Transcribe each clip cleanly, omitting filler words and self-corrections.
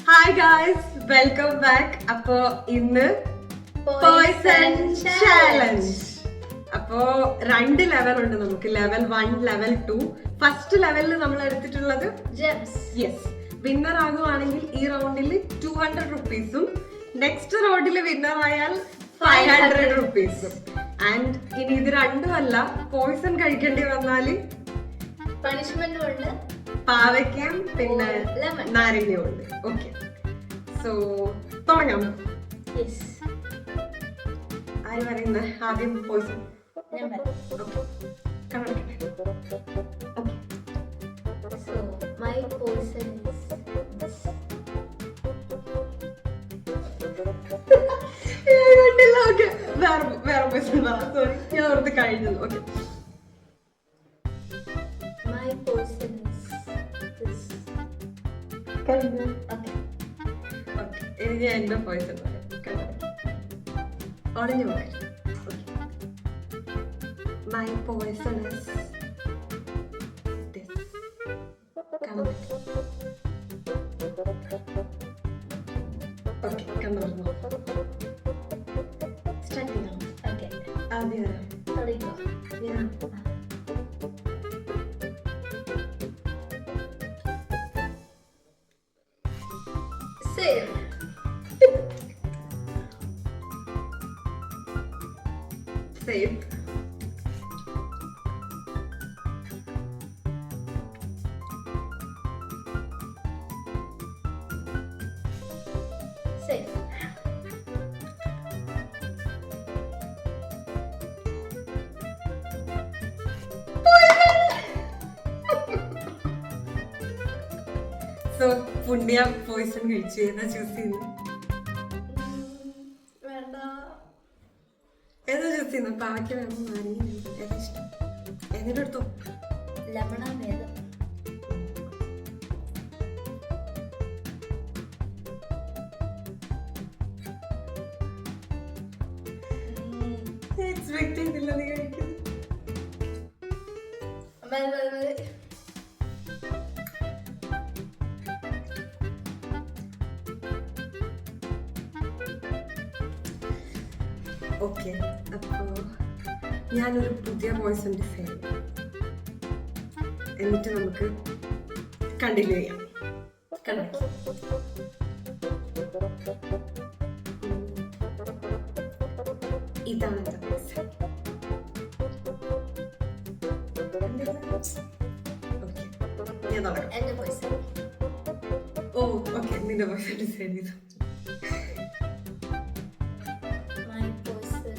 Hi guys, welcome back. അപ്പോ ഇന്ന് poison challenge. അപ്പോ 2 ലെവൽ ഉണ്ട് നമുക്ക്, ലെവൽ 1, ലെവൽ 2. ഫസ്റ്റ് ലെവലിൽ നമ്മൾ എടുത്തിട്ടുള്ളത് ജെംസ്. യെസ്, വിന്നർ ആകുവാണെങ്കിൽ ഈ റൗണ്ടിൽ 200 റുപ്പീസും നെക്സ്റ്റ് റൗണ്ടിൽ വിന്നർ ആയാൽ 500 റുപ്പീസും. ആൻഡ് ഇനി ഇത് രണ്ടുമല്ല, പോയ്സൺ കഴിക്കേണ്ടി വന്നാല് പണിഷ്മെന്റും ഉണ്ട്, പാവയ്ക്കയും പിന്നെ lemon. നാരങ്ങയും ഉണ്ട്. ഓക്കെ, സോ തുടങ്ങാം. Yes. ആര് പറയുന്ന ആദ്യം പോയ്സൺ? ഞാൻ പറയാം. So, my poison is this. വേറെ പോയ്സൺ സോറി, ഞാൻ ഓർത്ത് കഴിഞ്ഞത്. Okay, My poison is this. കഴിഞ്ഞു. Okay. ഓക്കെ, ഇനി ഞാൻ എന്റെ പോയ്സൺ പറയാം. ഓറഞ്ച് പോയി. My poison is this. കാണാൻ പറ്റും. ഓക്കെ, കണ്ടു. സ്റ്റാർട്ട് ചെയ്യാം. Okay. ആദ്യം തുടങ്ങിക്കോ. ഞാൻ Save. സേഫ്. Save. സോ പുണ്യ പോയ്സൺ കഴിച്ചു. ഏതാ ചൂസ് ചെയ്യുന്നത്? വേണ്ട. ഏതാ ചൂസ് ചെയ്യുന്നത്? പാവയ്ക്ക വേണം, നാരങ്ങ വേണം? ഏതാ ഇഷ്ടം? ഏതിൻ്റെ എടുത്തോ? ലെമണാ ഭേദം. എക്സ്പെക്ട് ചെയ്തില്ല നീ കഴിക്കുന്നത്. മതി. ഓക്കെ, അപ്പോ ഞാനൊരു പുതിയ പോയ്സൺ ഡിസൈൻ ചെയ്യാം, എന്നിട്ട് നമുക്ക് കണ്ടിന്യൂ ചെയ്യാം. കണ്ടോ, ഇതാണ് എൻ്റെ പോയ്സൺ. ഓക്കെ, ഞാൻ തുടങ്ങാം. എന്റെ poison. ഓ ഓക്കെ, നിന്റെ പോയ്സൺ ഡിസൈൻ ചെയ്തു. My poison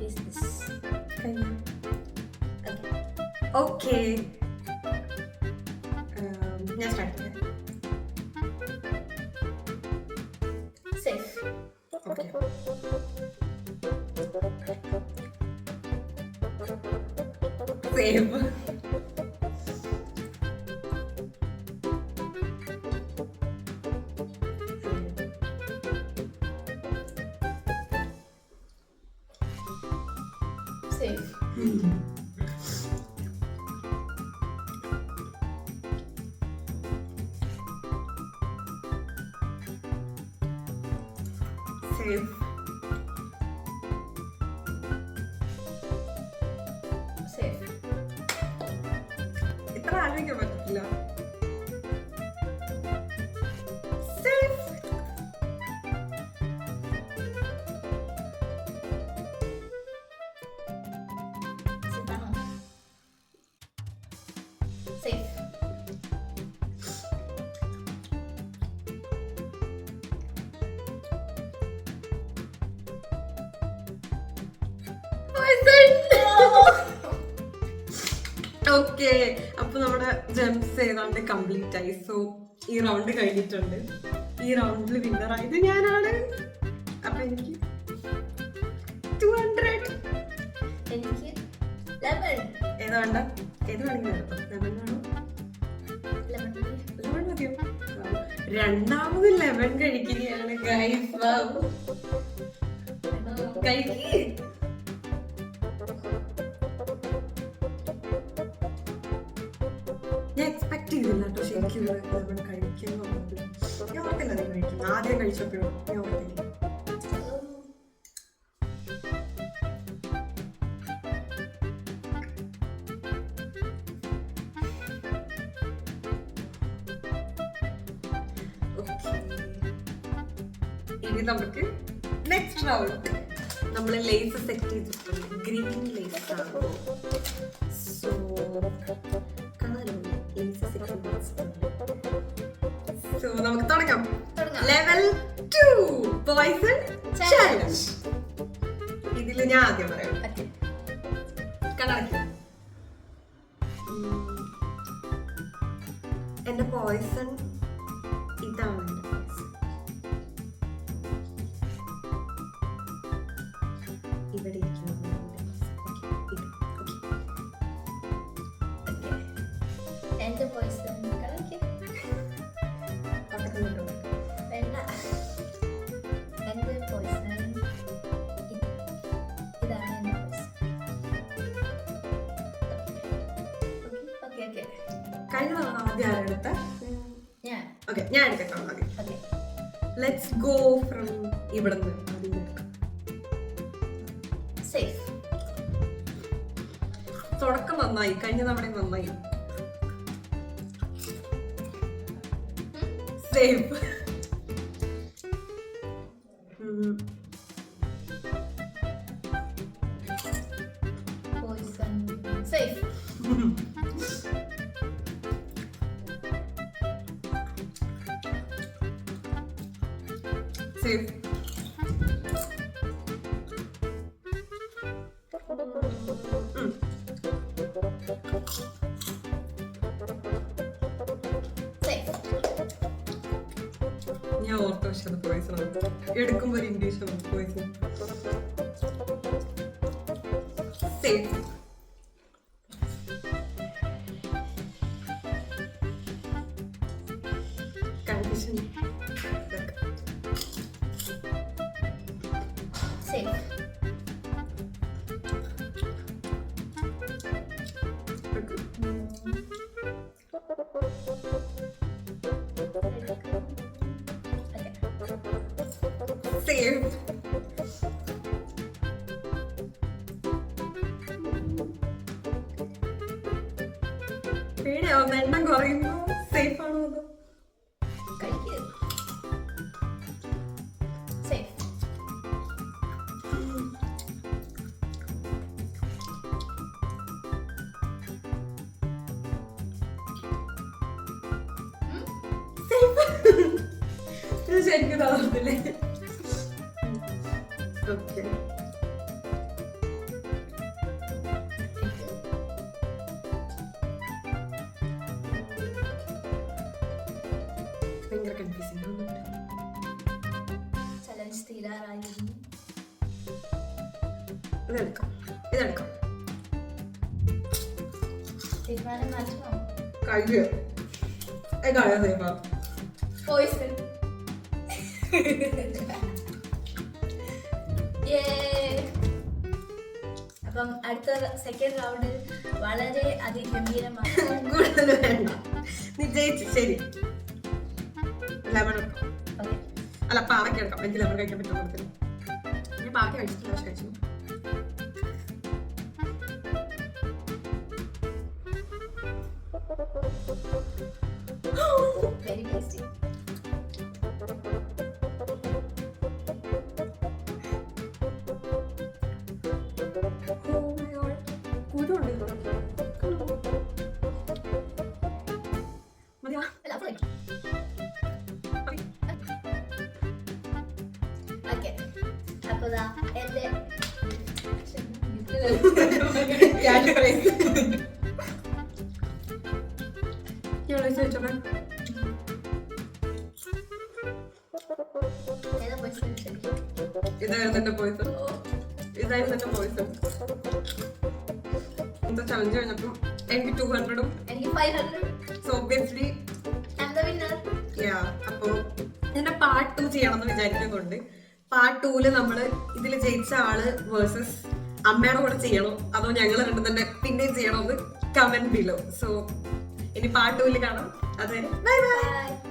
is this. കഴിഞ്ഞു. Okay. ഓക്കെ, ഞാൻ സ്റ്റാർട്ട് ചെയ്യാം. Save. Okay, save. Save. Save. Save. ഇത്ര ആലോചിക്കാൻ പറ്റില്ല. Save. Sit down. Save. Okay, അപ്പൊ നമ്മുടെ ജംസ് ഏതാണ്ട് കംപ്ലീറ്റ് ആയി. സോ ഈ റൗണ്ട് കഴിഞ്ഞിട്ടുണ്ട്. ഈ റൗണ്ടിൽ വിന്നർ ആയത് ഞാനാണ്. അപ്പൊ എനിക്ക് 200. എനിക്ക് lemon. ഏതാ വേണ്ട? ഏത് വേണമെങ്കിലും ലെമൺ വേണോ? Lemon. ലെമൺ മതിയോ? രണ്ടാമത് ലെമൺ കഴിക്കുകയാണ് ഗൈസ്. കഴിക്കേ. ഞാൻ എക്സ്പെക്ട് ചെയ്തില്ല കേട്ടോ ശരിക്കും. എനിക്കിവിടെ നമ്മൾ കഴിക്കുന്നുള്ളത് ഞാൻ ഓർത്തില്ല നീ കഴിക്കുന്നു ആദ്യം കഴിച്ചപ്പോഴും ഞാൻ ഓർത്തില്ല. ഇനി നമുക്ക് നെക്സ്റ്റ് റൗണ്ട് നമ്മൾ ലേസ് സെറ്റ് ചെയ്തിട്ടുണ്ട്. ഗ്രീൻ ലേസ് ആണ്. സോ സോ നമുക്ക് തുടങ്ങാം. Level 2 poison challenge. ഇതിൽ ഞാൻ ആദ്യം പറയാം. കണ്ടടയ്ക്കും. എന്റെ പോയ്സൺ ഇതാണ്. ഇവിടെ എന്റെ പോയ്സൺ വേണ്ട. എന്റെ പോയ്സൺ ഇതാണ്. എന്റെ പോയ്സൺ കഴിഞ്ഞ തവണ ആദ്യം ആരെടുത്ത ഞാൻ ഞാൻ എടുക്കാം ആദ്യം. ലെറ്റ്സ് ഗോ ഫ്രം ഇവിടുന്ന് സേഫ്. തുടക്കം നന്നായി, കഴിഞ്ഞ തവണ നന്നായി. സേഫ്. Poison safe. സേഫ്. ഞാൻ ഓർത്ത പക്ഷെ അത് പോയിസൺ എടുക്കുമ്പോ ഒരു English poison. Safe. Condition safe. Safe. പേടിയാവുന്ന എണ്ണം കുറയുന്നു. സേഫ് ആണോ അത്? കഴിക്കുക. സേഫ്. ഇത് ശരിക്കും തോന്നത്തില്ലേ? ഓക്കെ. ഭയങ്കര കൺഫ്യൂസിംഗ്. ചലഞ്ച് തീരാറായിരുന്നു. ഇതെടുക്കാം. ഇതെടുക്കാം. തീരുമാനം മാറ്റണോ? കഴിയോ? ഏതായാലും സേഫാ. പോയ്സൺ. അപ്പം അടുത്ത സെക്കൻഡ് റൗണ്ട് വളരെ അതിഗംഭീരമാണ്. കൂടുതൽ വേണ്ട. നീ ജയിച്ചു. ശരി. ലെമൺ എടുക്കാം. ഓക്കെ. അല്ല പാവയ്ക്ക എടുക്കാം. എനിക്ക് ലെമൺ കഴിക്കാൻ പറ്റും. ഞാൻ പാവയ്ക്ക കഴിച്ചിട്ടില്ല. പക്ഷെ കഴിച്ചു. Very tasty. ഓക്കെ. അപ്പൊ എന്റെ ഇതായിരുന്നു എന്റെ പോയിസൺ. ഇതായിരുന്നു എന്റെ പോയിസൺ. എന്താ ചലഞ്ച് കഴിഞ്ഞപ്പോ എനിക്ക് 200ഉം എനിക്ക് 500. So obviously I'm the winner. അപ്പോ ഇതിന്റെ പാർട്ട് 2 ചെയ്യണമെന്ന് വിചാരിക്കുന്നുണ്ട്. പാർട്ട് 2 നമ്മള് ഇതിൽ ജയിച്ച ആള് വേഴ്സസ് അമ്മയുടെ കൂടെ ചെയ്യണോ അതോ ഞങ്ങൾ രണ്ടും തന്നെ പിന്നെയും ചെയ്യണോ എന്ന് കമന്റ് ബിലോ. സോ ഇനി പാർട്ട് 2 കാണാം. അതുവരെ ബൈ ബൈ. Bye.